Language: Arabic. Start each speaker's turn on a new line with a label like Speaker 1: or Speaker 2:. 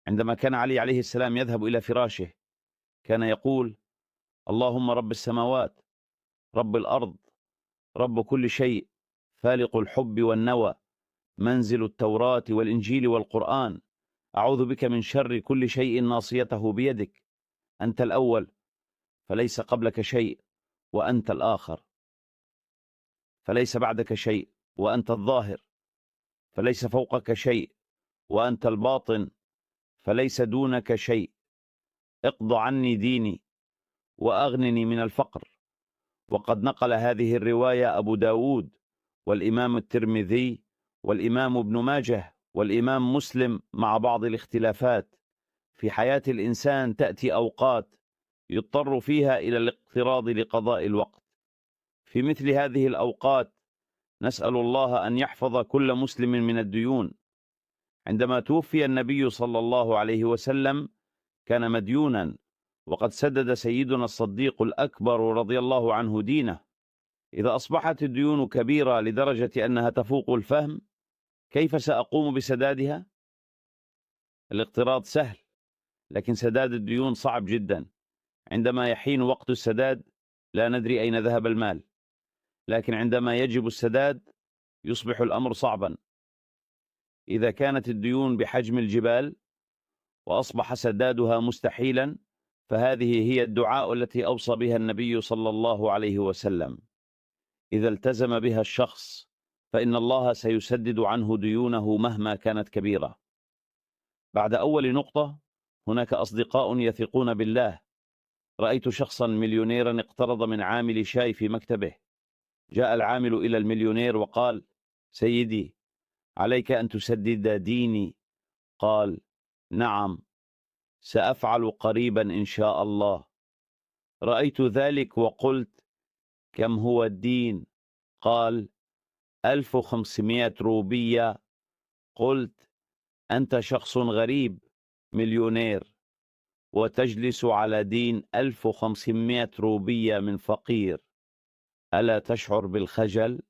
Speaker 1: عندما كان علي عليه السلام يذهب إلى فراشه كان يقول: اللهم رب السماوات، رب الأرض، رب كل شيء، فالق الحب والنوى، منزل التوراة والإنجيل والقرآن، أعوذ بك من شر كل شيء ناصيته بيدك، أنت الأول فليس قبلك شيء، وأنت الآخر فليس بعدك شيء، وأنت الظاهر فليس فوقك شيء، وأنت الباطن فليس دونك شيء. اقض عني ديني وأغنني من الفقر. وقد نقل هذه الرواية أبو داود والإمام الترمذي والإمام ابن ماجه والإمام مسلم مع بعض الاختلافات. في حياة الإنسان تأتي أوقات يضطر فيها إلى الاقتراض لقضاء الوقت. في مثل هذه الأوقات نسأل الله أن يحفظ كل مسلم من الديون. عندما توفي النبي صلى الله عليه وسلم كان مديونا، وقد سدد سيدنا الصديق الأكبر رضي الله عنه دينه. إذا أصبحت الديون كبيرة لدرجة أنها تفوق الفهم، كيف سأقوم بسدادها؟ الاقتراض سهل، لكن سداد الديون صعب جدا. عندما يحين وقت السداد لا ندري أين ذهب المال، لكن عندما يجب السداد يصبح الأمر صعبا. إذا كانت الديون بحجم الجبال وأصبح سدادها مستحيلا، فهذه هي الدعاء التي أوصى بها النبي صلى الله عليه وسلم. إذا التزم بها الشخص فإن الله سيسدد عنه ديونه مهما كانت كبيرة. بعد أول نقطة، هناك أصدقاء يثقون بالله. رأيت شخصا مليونيرا اقترض من عامل شاي في مكتبه. جاء العامل إلى المليونير وقال: سيدي، عليك أن تسدد ديني. قال: نعم، سأفعل قريبا إن شاء الله. رأيت ذلك وقلت: كم هو الدين؟ قال: 1500 روبية. قلت: أنت شخص غريب، مليونير، وتجلس على دين 1500 روبية من فقير، ألا تشعر بالخجل؟